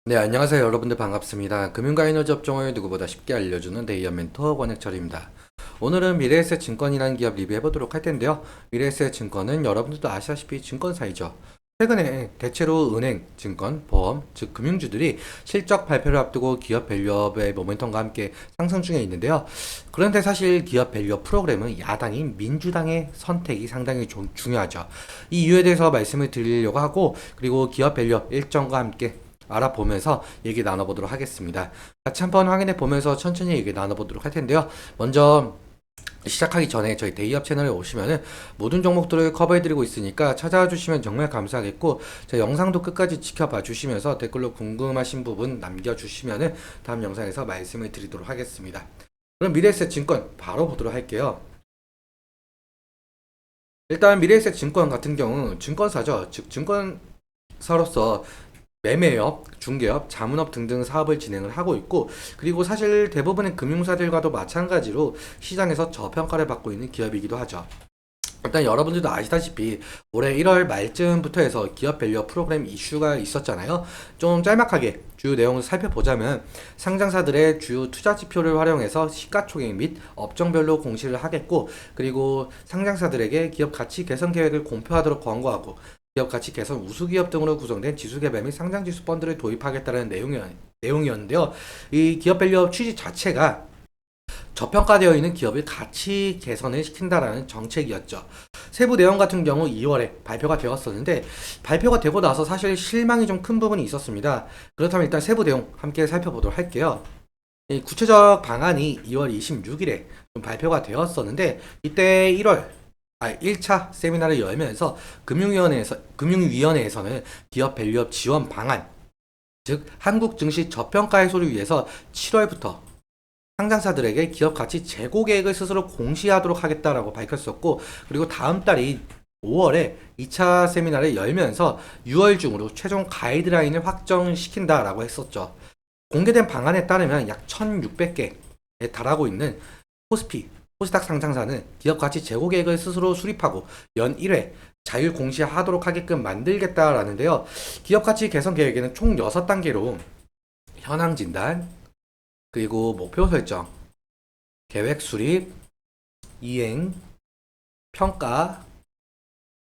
네, 안녕하세요. 여러분들 반갑습니다. 금융과 에너지 업종을 누구보다 쉽게 알려주는 데이어 멘토 권혁철입니다. 오늘은 미래에셋 증권이라는 기업 리뷰해 보도록 할 텐데요. 미래에셋 증권은 여러분들도 아시다시피 증권사이죠. 최근에 대체로 은행, 증권, 보험, 즉 금융주들이 실적 발표를 앞두고 기업 밸류업의 모멘텀과 함께 상승 중에 있는데요. 그런데 사실 기업 밸류업 프로그램은 야당인 민주당의 선택이 상당히 중요하죠. 이 이유에 대해서 말씀을 드리려고 하고, 그리고 기업 밸류업 일정과 함께 알아보면서 얘기 나눠보도록 하겠습니다. 같이 한번 확인해 보면서 천천히 얘기 나눠보도록 할 텐데요. 먼저 시작하기 전에 저희 데이업 채널에 오시면은 모든 종목들을 커버해드리고 있으니까 찾아와 주시면 정말 감사하겠고, 제 영상도 끝까지 지켜봐 주시면서 댓글로 궁금하신 부분 남겨주시면은 다음 영상에서 말씀을 드리도록 하겠습니다. 그럼 미래에셋 증권 바로 보도록 할게요. 일단 미래에셋 증권 같은 경우 증권사죠. 즉 증권사로서 매매업, 중개업, 자문업 등등 사업을 진행을 하고 있고, 그리고 사실 대부분의 금융사들과도 마찬가지로 시장에서 저평가를 받고 있는 기업이기도 하죠. 일단 여러분들도 아시다시피 올해 1월 말쯤부터 해서 기업 밸류업 프로그램 이슈가 있었잖아요. 좀 짤막하게 주요 내용을 살펴보자면, 상장사들의 주요 투자 지표를 활용해서 시가총액 및 업종별로 공시를 하겠고, 그리고 상장사들에게 기업 가치 개선 계획을 공표하도록 권고하고, 기업 가치 개선 우수기업 등으로 구성된 지수개발 및 상장지수 펀드를 도입하겠다는 내용이었는데요. 이 기업 밸류업 취지 자체가 저평가되어 있는 기업의 가치 개선을 시킨다라는 정책이었죠. 세부 내용 같은 경우 2월에 발표가 되었었는데, 발표가 되고 나서 사실 실망이 좀 큰 부분이 있었습니다. 그렇다면 일단 세부 내용 함께 살펴보도록 할게요. 이 구체적 방안이 2월 26일에 좀 발표가 되었었는데, 이때 1차 세미나를 열면서 금융위원회에서는 기업 밸류업 지원 방안, 즉 한국 증시 저평가 해소를 위해서 7월부터 상장사들에게 기업 가치 재고 계획을 스스로 공시하도록 하겠다라고 밝혔었고, 그리고 다음 달인 5월에 2차 세미나를 열면서 6월 중으로 최종 가이드라인을 확정시킨다라고 했었죠. 공개된 방안에 따르면 약 1,600개에 달하고 있는 코스닥 상장사는 기업 가치 재고 계획을 스스로 수립하고 연 1회 자율 공시하도록 하게끔 만들겠다라는데요. 기업 가치 개선 계획에는 총 6단계로 현황 진단, 그리고 목표 설정, 계획 수립, 이행, 평가,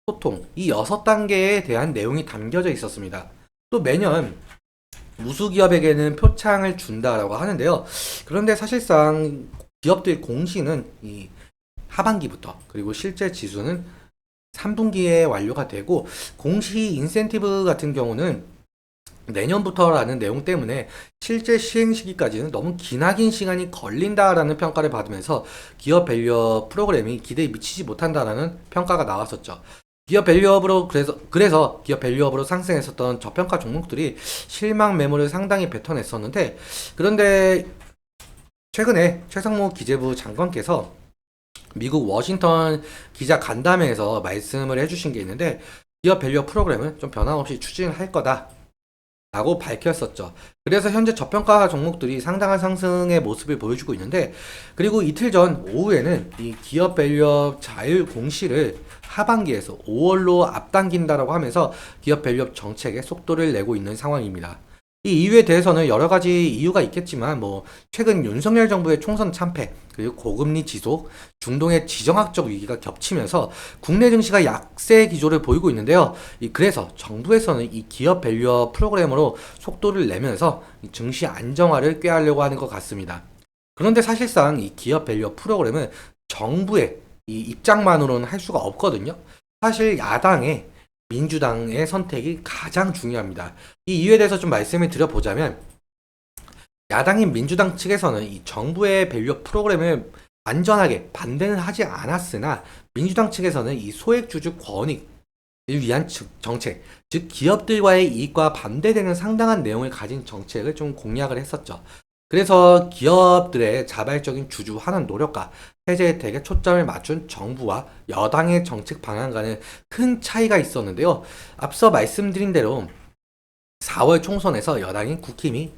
소통, 이 6단계에 대한 내용이 담겨져 있었습니다. 또 매년 우수기업에게는 표창을 준다라고 하는데요. 그런데 사실상 기업들 공시는 이 하반기부터, 그리고 실제 지수는 3분기에 완료가 되고, 공시 인센티브 같은 경우는 내년부터라는 내용 때문에 실제 시행 시기까지는 너무 기나긴 시간이 걸린다라는 평가를 받으면서 기업 밸류업 프로그램이 기대에 미치지 못한다라는 평가가 나왔었죠. 기업 밸류업으로 그래서 기업 밸류업으로 상승했었던 저평가 종목들이 실망 매물을 상당히 뱉어냈었는데, 그런데 최근에 최상무 기재부 장관께서 미국 워싱턴 기자 간담회에서 말씀을 해주신 게 있는데, 기업 밸류업 프로그램은 좀 변함없이 추진할 거다 라고 밝혔었죠. 그래서 현재 저평가 종목들이 상당한 상승의 모습을 보여주고 있는데, 그리고 이틀 전 오후에는 이 기업 밸류업 자율 공시를 하반기에서 5월로 앞당긴다라고 하면서 기업 밸류업 정책에 속도를 내고 있는 상황입니다. 이 이유에 대해서는 여러 가지 이유가 있겠지만, 최근 윤석열 정부의 총선 참패, 그리고 고금리 지속, 중동의 지정학적 위기가 겹치면서 국내 증시가 약세 기조를 보이고 있는데요. 그래서 정부에서는 이 기업 밸류업 프로그램으로 속도를 내면서 이 증시 안정화를 꾀하려고 하는 것 같습니다. 그런데 사실상 이 기업 밸류업 프로그램은 정부의 이 입장만으로는 할 수가 없거든요. 사실 야당의 민주당의 선택이 가장 중요합니다. 이 이유에 대해서 좀 말씀을 드려보자면, 야당인 민주당 측에서는 이 정부의 밸류업 프로그램을 완전하게 반대는 하지 않았으나, 민주당 측에서는 이 소액주주 권익을 위한 정책, 즉 기업들과의 이익과 반대되는 상당한 내용을 가진 정책을 좀 공약을 했었죠. 그래서 기업들의 자발적인 주주환원 노력과 세제 혜택에 초점을 맞춘 정부와 여당의 정책 방향과는 큰 차이가 있었는데요. 앞서 말씀드린 대로 4월 총선에서 여당인 국힘이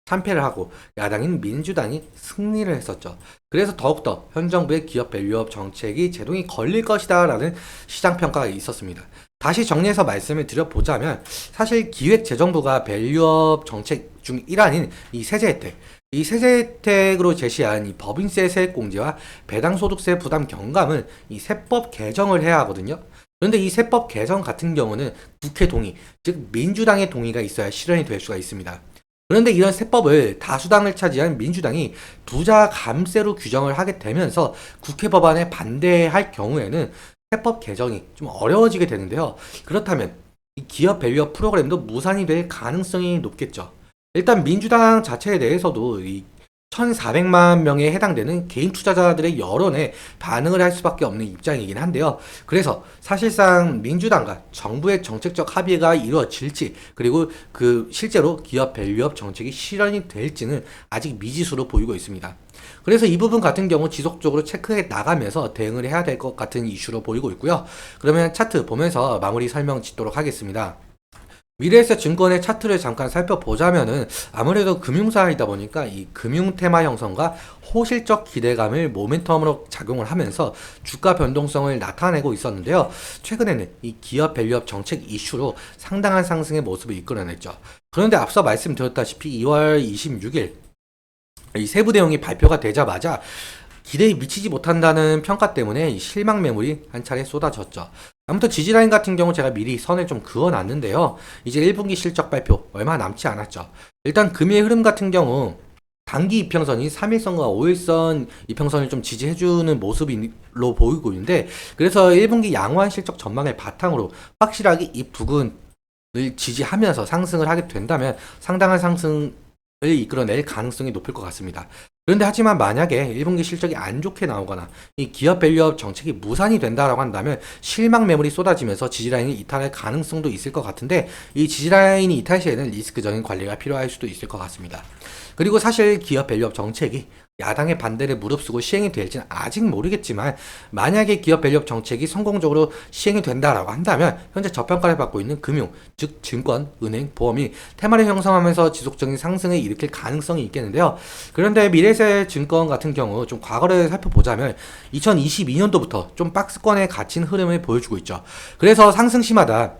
참패를 하고 야당인 민주당이 승리를 했었죠. 그래서 더욱더 현 정부의 기업 밸류업 정책이 제동이 걸릴 것이다 라는 시장 평가가 있었습니다. 다시 정리해서 말씀을 드려보자면 사실 기획재정부가 밸류업 정책 중 일환인 이 세제 혜택, 이 세제 혜택으로 제시한 이 법인세 세액공제와 배당소득세 부담 경감은 이 세법 개정을 해야 하거든요. 그런데 이 세법 개정 같은 경우는 국회 동의, 즉 민주당의 동의가 있어야 실현이 될 수가 있습니다. 그런데 이런 세법을 다수당을 차지한 민주당이 부자 감세로 규정을 하게 되면서 국회 법안에 반대할 경우에는 세법 개정이 좀 어려워지게 되는데요. 그렇다면 이 기업 밸류업 프로그램도 무산이 될 가능성이 높겠죠. 일단 민주당 자체에 대해서도 이 1,400만 명에 해당되는 개인 투자자들의 여론에 반응을 할 수밖에 없는 입장이긴 한데요. 그래서 사실상 민주당과 정부의 정책적 합의가 이루어질지, 그리고 그 실제로 기업 밸류업 정책이 실현이 될지는 아직 미지수로 보이고 있습니다. 그래서 이 부분 같은 경우 지속적으로 체크해 나가면서 대응을 해야 될 것 같은 이슈로 보이고 있고요. 그러면 차트 보면서 마무리 설명 짓도록 하겠습니다. 미래에셋 증권의 차트를 잠깐 살펴보자면은 아무래도 금융사이다 보니까 이 금융 테마 형성과 호실적 기대감을 모멘텀으로 작용을 하면서 주가 변동성을 나타내고 있었는데요. 최근에는 이 기업 밸류업 정책 이슈로 상당한 상승의 모습을 이끌어냈죠. 그런데 앞서 말씀드렸다시피 2월 26일 이 세부 내용이 발표가 되자마자 기대에 미치지 못한다는 평가 때문에 이 실망 매물이 한 차례 쏟아졌죠. 아무튼 지지라인 같은 경우 제가 미리 선을 좀 그어놨는데요. 이제 1분기 실적 발표 얼마 남지 않았죠. 일단 금일 흐름 같은 경우 단기 이평선이 3일선과 5일선 이평선을 좀 지지해주는 모습으로 보이고 있는데, 그래서 1분기 양호한 실적 전망을 바탕으로 확실하게 이 부근을 지지하면서 상승을 하게 된다면 상당한 상승을 이끌어낼 가능성이 높을 것 같습니다. 그런데 하지만 만약에 1분기 실적이 안 좋게 나오거나 이 기업 밸류업 정책이 무산이 된다라고 한다면 실망 매물이 쏟아지면서 지지라인이 이탈할 가능성도 있을 것 같은데, 이 지지라인이 이탈 시에는 리스크적인 관리가 필요할 수도 있을 것 같습니다. 그리고 사실 기업 밸류업 정책이 야당의 반대를 무릅쓰고 시행이 될지는 아직 모르겠지만, 만약에 기업 밸류업 정책이 성공적으로 시행이 된다라고 한다면 현재 저평가를 받고 있는 금융, 즉 증권, 은행, 보험이 테마를 형성하면서 지속적인 상승을 일으킬 가능성이 있겠는데요. 그런데 미래에셋 증권 같은 경우 좀 과거를 살펴보자면 2022년도부터 좀 박스권에 갇힌 흐름을 보여주고 있죠. 그래서 상승 시마다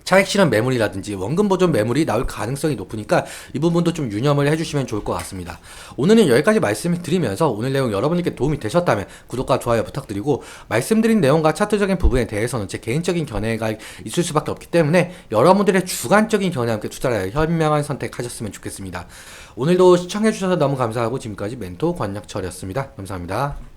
차익 실현 매물이라든지 원금 보존 매물이 나올 가능성이 높으니까 이 부분도 좀 유념을 해주시면 좋을 것 같습니다. 오늘은 여기까지 말씀을 드리면서 오늘 내용 여러분께 도움이 되셨다면 구독과 좋아요 부탁드리고, 말씀드린 내용과 차트적인 부분에 대해서는 제 개인적인 견해가 있을 수밖에 없기 때문에 여러분들의 주관적인 견해와 함께 투자를 현명한 선택하셨으면 좋겠습니다. 오늘도 시청해주셔서 너무 감사하고 지금까지 멘토 권혁철이었습니다. 감사합니다.